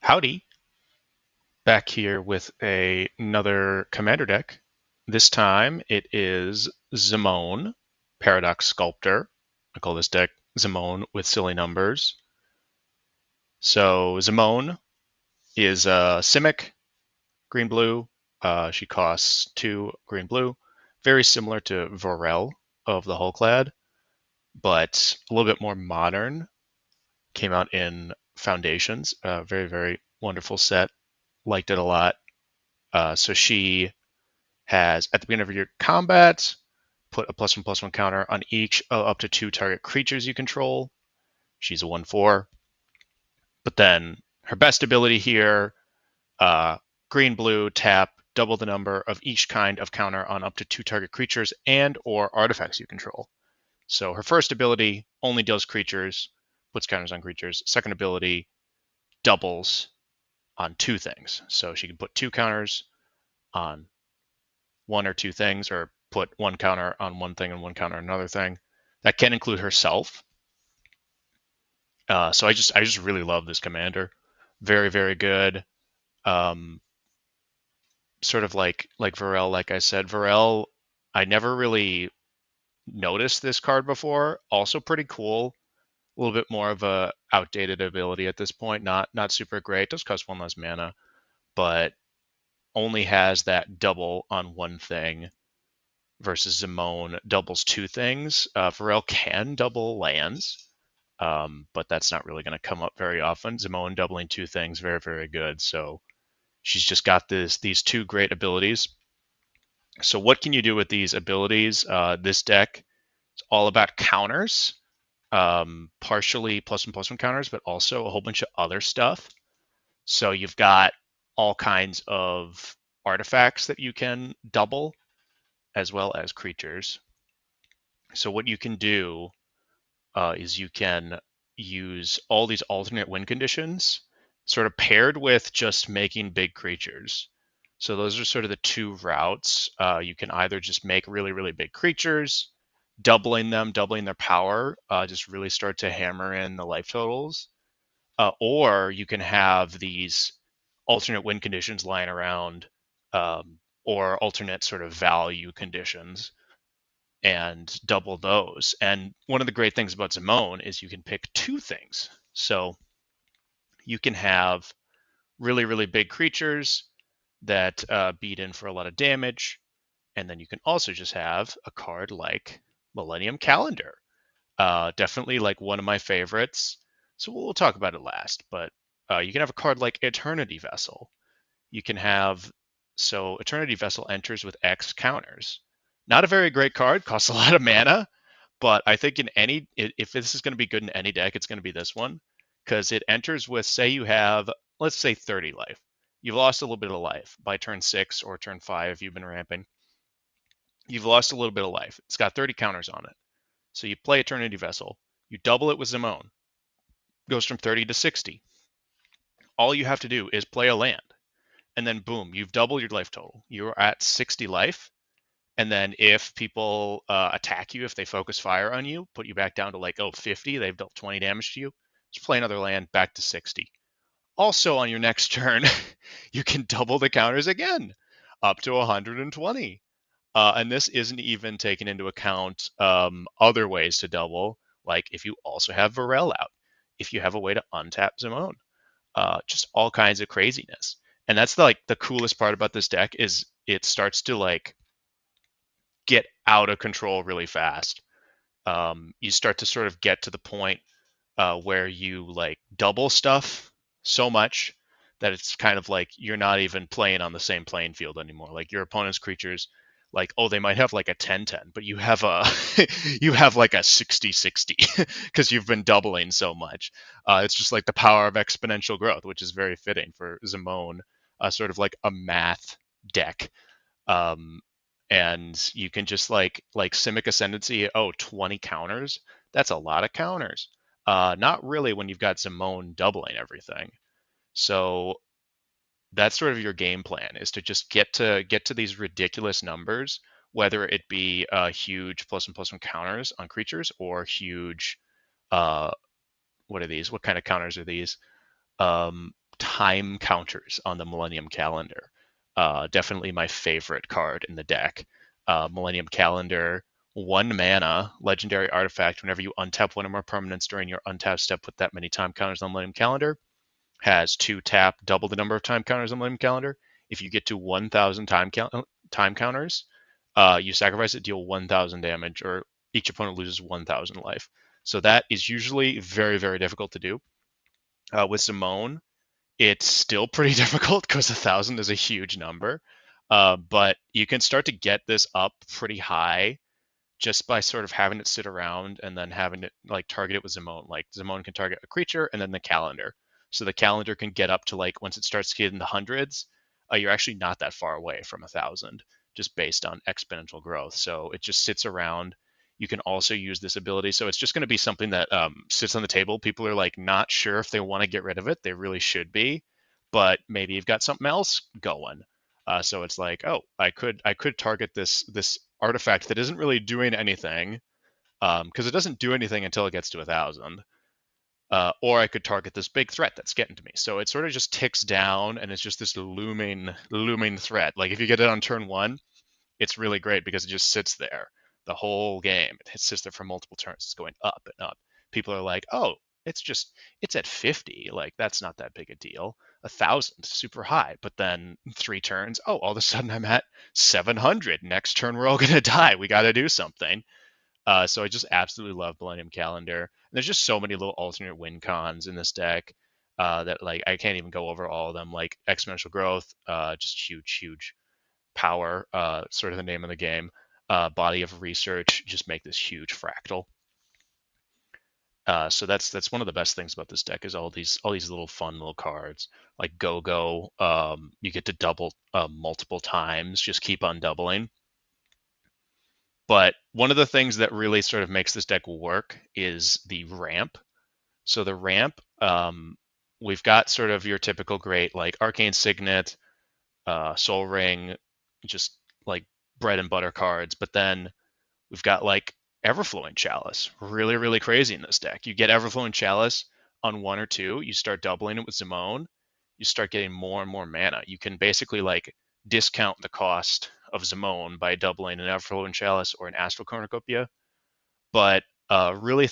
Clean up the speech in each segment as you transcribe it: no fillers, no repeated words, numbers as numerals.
Howdy, back here with another commander deck. This time it is Zimone, Paradox Sculptor. I call this deck Zimone with silly numbers. So Zimone is a Simic, green blue. She costs 2 green blue. Very similar to Vorel of the Hullclad, but a little bit more modern. Came out in Foundations. Very, very wonderful set. Liked it a lot. So she has, at the beginning of your combat, put a +1/+1 counter on each up to 2 target creatures you control. She's a 1/4. But then her best ability here, green blue, tap, double the number of each kind of counter on up to 2 target creatures and or artifacts you control. So her first ability only deals creatures, puts counters on creatures. Second ability doubles on 2 things. So she can put 2 counters on 1 or 2 things, or put 1 counter on 1 thing and 1 counter on another thing. That can include herself. So I just really love this commander. Very, very good. Sort of like Varel, like I said. Varel, I never really noticed this card before. Also pretty cool. A little bit more of a outdated ability at this point. Not super great. Does cost 1 less mana, but only has that double on 1 thing. Versus Zimone doubles 2 things. Varel can double lands, but that's not really going to come up very often. Zimone doubling 2 things, very, very good. So she's just got these 2 great abilities. So what can you do with these abilities? This deck is all about counters, partially +1/+1 counters, but also a whole bunch of other stuff. So you've got all kinds of artifacts that you can double, as well as creatures. So what you can do is you can use all these alternate win conditions sort of paired with just making big creatures. So those are sort of the 2 routes. You can either just make really, really big creatures, doubling their power, just really start to hammer in the life totals. Or you can have these alternate win conditions lying around, or alternate sort of value conditions, and double those. And one of the great things about Zimone is you can pick 2 things. So you can have really, really big creatures that beat in for a lot of damage. And then you can also just have a card like Millennium Calendar. Definitely like one of my favorites. So we'll talk about it last. But you can have a card like Eternity Vessel. You can have, so Eternity Vessel enters with X counters. Not a very great card, costs a lot of mana, but I think if this is going to be good in any deck, it's going to be this one, because it enters with, say you have, let's say 30 life. You've lost a little bit of life by turn 6 or turn 5 if you've been ramping. You've lost a little bit of life. It's got 30 counters on it. So you play Eternity Vessel, you double it with Zimone, goes from 30 to 60. All you have to do is play a land, and then boom, you've doubled your life total. You're at 60 life. And then if people attack you, if they focus fire on you, put you back down to like, 50, they've dealt 20 damage to you, just play another land back to 60. Also on your next turn, you can double the counters again, up to 120. And this isn't even taking into account other ways to double, like if you also have Varel out, if you have a way to untap Zimone, just all kinds of craziness. And that's the coolest part about this deck is it starts to like get out of control really fast. You start to sort of get to the point where you like double stuff so much that it's kind of like you're not even playing on the same playing field anymore. Like your opponent's creatures, like, oh, they might have like a 10-10, but you have a you have like a 60-60 because you've been doubling so much. It's just like the power of exponential growth, which is very fitting for Zimone, sort of like a math deck. Um, and you can just like Simic Ascendancy, 20 counters. That's a lot of counters. Not really when you've got Zimone doubling everything. So that's sort of your game plan, is to just get to these ridiculous numbers, whether it be huge +1/+1 counters on creatures or huge what are these? What kind of counters are these? time counters on the Millennium Calendar. Definitely my favorite card in the deck. Millennium Calendar, 1 mana, legendary artifact. Whenever you untap one or more permanents during your untap step, put that many time counters on Millennium Calendar. Has 2 tap, double the number of time counters on Millennium Calendar. If you get to 1,000 time counters, you sacrifice it, deal 1,000 damage, or each opponent loses 1,000 life. So that is usually very, very difficult to do. With Simone, it's still pretty difficult because 1,000 is a huge number. But you can start to get this up pretty high just by sort of having it sit around and then having it like target it with Zimone. Like Zimone can target a creature and then the calendar. So the calendar can get up to like once it starts getting the hundreds, you're actually not that far away from 1,000 just based on exponential growth. So it just sits around. You can also use this ability. So it's just going to be something that sits on the table. People are like not sure if they want to get rid of it. They really should be, but maybe you've got something else going. So it's like, oh, I could target this artifact that isn't really doing anything, because it doesn't do anything until it gets to 1,000. Or I could target this big threat that's getting to me. So it sort of just ticks down, and it's just this looming threat. Like if you get it on turn 1, it's really great because it just sits there the whole game. It sits there for multiple turns. It's going up and up. People are like, oh, it's at 50. Like that's not that big a deal. 1,000, super high. But then 3 turns, oh, all of a sudden I'm at 700. Next turn we're all gonna die. We got to do something. So I just absolutely love Millennium Calendar. And there's just so many little alternate win cons in this deck that like I can't even go over all of them. Like exponential growth, just huge power, sort of the name of the game. Body of research, just make this huge fractal. So that's one of the best things about this deck is all these little fun little cards like Go. You get to double multiple times, just keep on doubling. But one of the things that really sort of makes this deck work is the ramp. So the ramp, we've got sort of your typical great like Arcane Signet, Soul Ring, just like bread and butter cards. But then we've got like Everflowing Chalice, really crazy in this deck. You get Everflowing Chalice on 1 or 2, you start doubling it with Zimone, you start getting more and more mana. You can basically like discount the cost of Zimone by doubling an Everflowing Chalice or an Astral Cornucopia. But really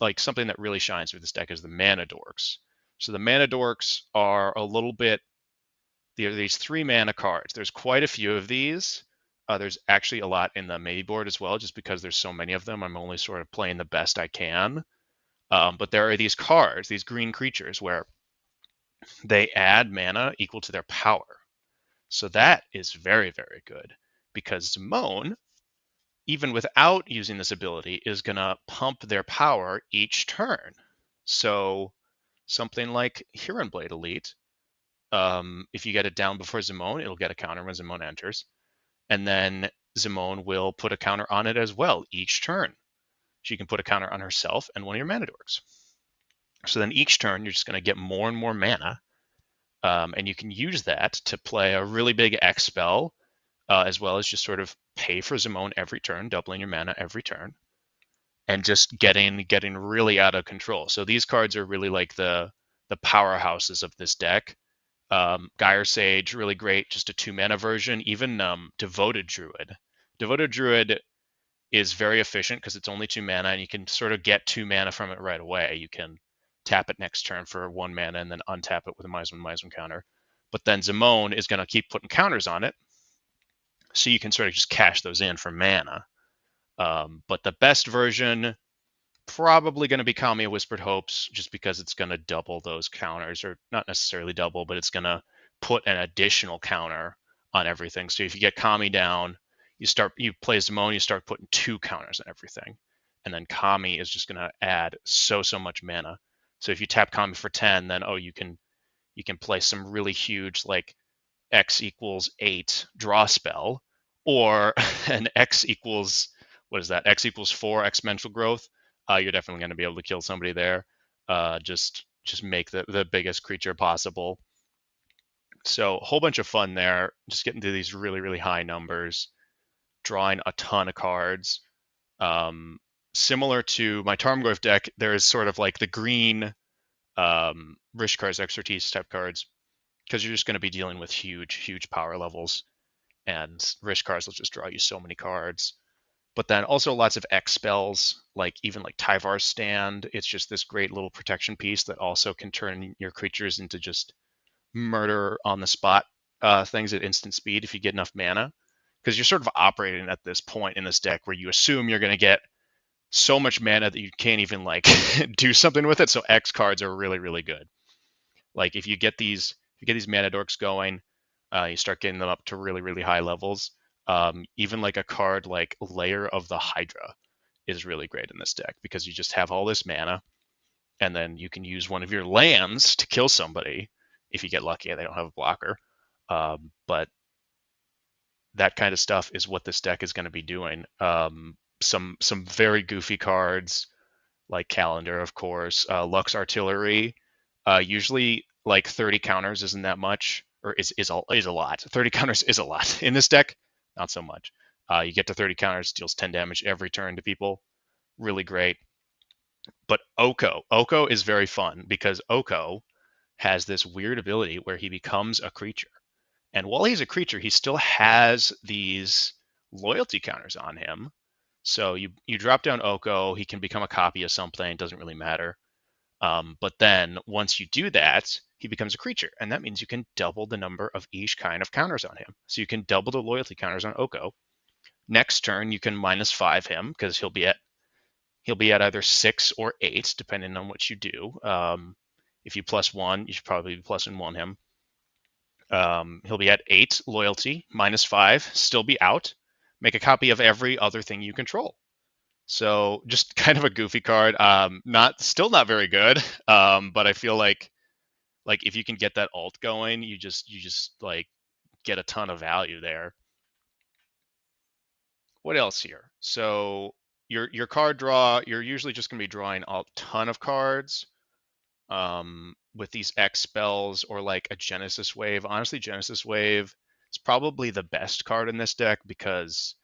like something that really shines with this deck is the Mana Dorks. So the Mana Dorks are a little bit, these 3 mana cards. There's quite a few of these. There's actually a lot in the maybe board as well, just because there's so many of them. I'm only sort of playing the best I can. But there are these cards, these green creatures, where they add mana equal to their power. So that is very good because Zimone, even without using this ability, is going to pump their power each turn. So something like Huron Blade Elite, if you get it down before Zimone, it'll get a counter when Zimone enters. And then Zimone will put a counter on it as well each turn. She can put a counter on herself and one of your mana dorks. So then each turn, you're just going to get more and more mana. And you can use that to play a really big X spell, as well as just sort of pay for Zimone every turn, doubling your mana every turn, and just getting really out of control. So these cards are really like the powerhouses of this deck. Gyre Sage, really great, just a 2 mana version. Even Devoted Druid. Devoted Druid is very efficient because it's only 2 mana, and you can sort of get 2 mana from it right away. You can tap it next turn for 1 mana and then untap it with a Mize counter. But then Zimone is going to keep putting counters on it, so you can sort of just cash those in for mana. But the best version, probably going to be Kami of Whispered Hopes, just because it's going to double those counters, or not necessarily double, but it's going to put an additional counter on everything. So if you get Kami down, you play Zimone, you start putting 2 counters on everything, and then Kami is just going to add so much mana. So if you tap Kami for 10, then you can play some really huge like X equals 8 draw spell, or an X equals, what is that? X equals 4 exponential growth. You're definitely going to be able to kill somebody there. Just make the biggest creature possible. So a whole bunch of fun there. Just getting to these really high numbers, drawing a ton of cards. Similar to my Tarmogoyf deck, there is sort of like the green Rishkar's expertise type cards, because you're just going to be dealing with huge power levels, and Rishkars will just draw you so many cards. But then also lots of X spells, like even like Tyvar's Stand. It's just this great little protection piece that also can turn your creatures into just murder on the spot things at instant speed if you get enough mana. Because you're sort of operating at this point in this deck where you assume you're going to get so much mana that you can't even like do something with it. So X cards are really good. Like if you get these mana dorks going, you start getting them up to really high levels. Even like a card like Lair of the Hydra is really great in this deck because you just have all this mana, and then you can use one of your lands to kill somebody if you get lucky and they don't have a blocker. But that kind of stuff is what this deck is going to be doing. Some very goofy cards like Calendar, of course, Lux Artillery. Usually, like 30 counters isn't that much, or is a lot. 30 counters is a lot in this deck, not so much. You get to 30 counters, deals 10 damage every turn to people. Really great. But Oko is very fun because Oko has this weird ability where he becomes a creature. And while he's a creature, he still has these loyalty counters on him. So you drop down Oko, he can become a copy of something, it doesn't really matter. But then once you do that, he becomes a creature, and that means you can double the number of each kind of counters on him. So you can double the loyalty counters on Oko. Next turn, you can -5 him because he'll be at either 6 or 8, depending on what you do. If you +1, you should probably be +1 him. He'll be at 8 loyalty, -5, still be out. Make a copy of every other thing you control. So just kind of a goofy card. Still not very good. But I feel like if you can get that alt going, you just like get a ton of value there. What else here? So your card draw, you're usually just going to be drawing a ton of cards. With these X spells or like a Genesis Wave. Honestly, Genesis Wave is probably the best card in this deck because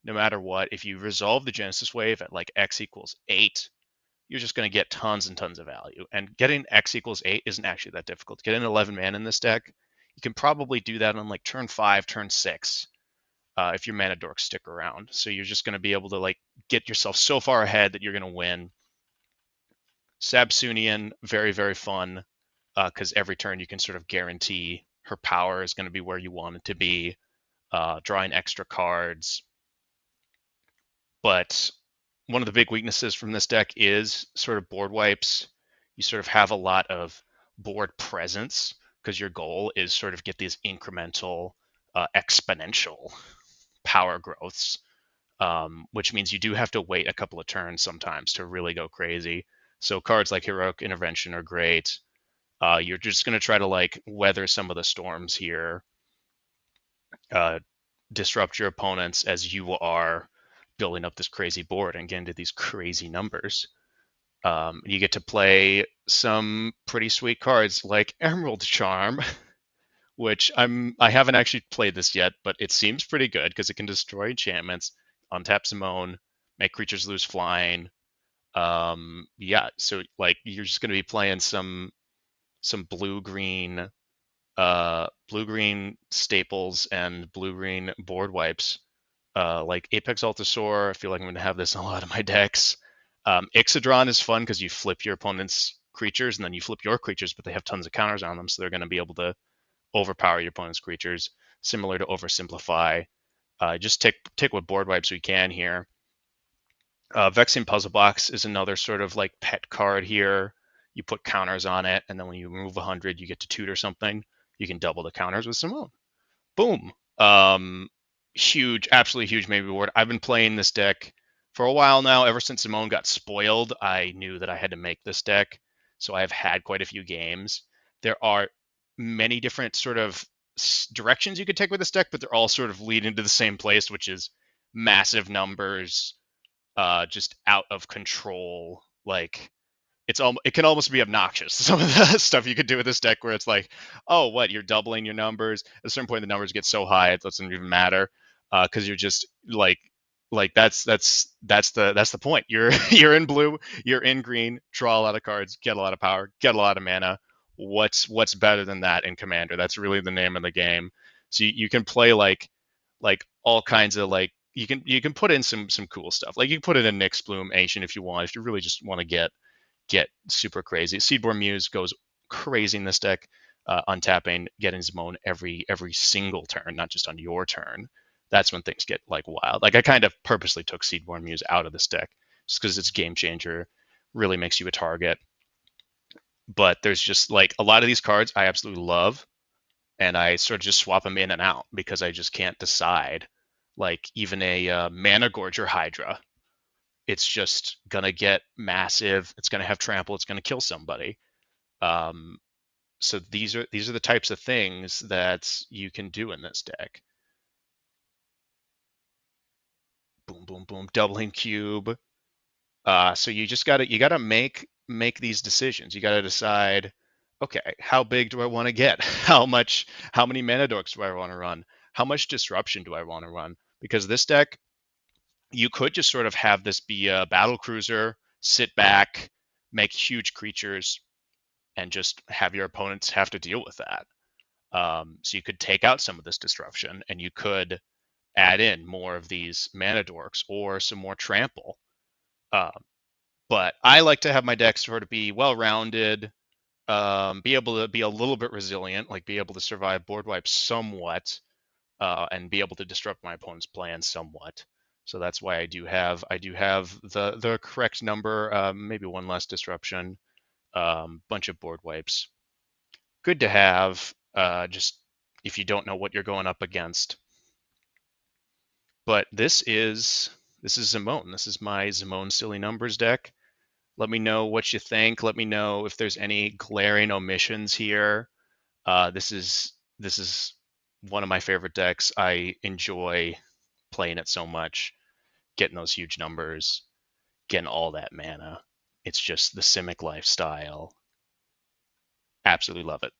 no matter what, if you resolve the Genesis Wave at like X equals 8, you're just going to get tons and tons of value. And getting X equals 8 isn't actually that difficult. Getting 11 mana in this deck, you can probably do that on like turn 5, turn 6, if your mana dorks stick around. So you're just going to be able to like get yourself so far ahead that you're going to win. Sabsunian, very fun, because every turn you can sort of guarantee her power is going to be where you want it to be, drawing extra cards. But one of the big weaknesses from this deck is sort of board wipes. You sort of have a lot of board presence because your goal is sort of get these incremental, exponential power growths, which means you do have to wait a couple of turns sometimes to really go crazy. So cards like Heroic Intervention are great. You're just going to try to like weather some of the storms here, disrupt your opponents as you are building up this crazy board and getting to these crazy numbers. You get to play some pretty sweet cards like Emerald Charm, which I haven't actually played this yet, but it seems pretty good because it can destroy enchantments, untap Simone, make creatures lose flying. Yeah, so like you're just going to be playing some blue-green staples and blue-green board wipes. Like Apex Altasaur, I feel like I'm going to have this in a lot of my decks. Ixodron is fun because you flip your opponent's creatures and then you flip your creatures, but they have tons of counters on them, so they're going to be able to overpower your opponent's creatures, similar to Oversimplify. Just take what board wipes we can here. Vexing Puzzle Box is another sort of like pet card here. You put counters on it, and then when you remove 100, you get to tutor something. You can double the counters with Simone. Boom. Huge, absolutely huge maybe board. I've been playing this deck for a while now. Ever since Simone got spoiled, I knew that I had to make this deck. So I've had quite a few games. There are many different sort of directions you could take with this deck, but they're all sort of leading to the same place, which is massive numbers, just out of control. Like it can almost be obnoxious. Some of the stuff you could do with this deck where it's like, oh, what, you're doubling your numbers. At a certain point, the numbers get so high it doesn't even matter because you're just like Like that's the point. You're you're in blue, you're in green, draw a lot of cards, get a lot of power, get a lot of mana. What's better than that in Commander? That's really the name of the game. So you can play like all kinds of like you can put in some cool stuff. Like you can put in a Nyx Bloom Ancient if you want, if you really just want to get super crazy. Seedborn Muse goes crazy in this deck, untapping, getting Zimone every single turn, not just on your turn. That's when things get like wild. Like I kind of purposely took Seedborn Muse out of this deck just because it's game changer, really makes you a target. But there's just like a lot of these cards I absolutely love, and I sort of just swap them in and out because I just can't decide. Like even a Mana Gorger Hydra, it's just gonna get massive. It's gonna have trample. It's gonna kill somebody. Um, so these are the types of things that you can do in this deck. Boom, boom, boom, doubling cube. So you gotta make these decisions. You gotta decide, okay, how big do I want to get? How many mana dorks do I want to run? How much disruption do I want to run? Because this deck, you could just sort of have this be a battle cruiser, sit back, make huge creatures, and just have your opponents have to deal with that. So you could take out some of this disruption, and you could add in more of these mana dorks or some more trample. Um, but I like to have my deck sort of be well rounded, be able to be a little bit resilient, like be able to survive board wipes somewhat, and be able to disrupt my opponent's plans somewhat. So that's why I do have the correct number, maybe one less disruption, bunch of board wipes. Good to have, just if you don't know what you're going up against. But this is Zimone. This is my Zimone Silly Numbers deck. Let me know what you think. Let me know if there's any glaring omissions here. This is one of my favorite decks. I enjoy playing it so much, getting those huge numbers, getting all that mana. It's just the Simic lifestyle. Absolutely love it.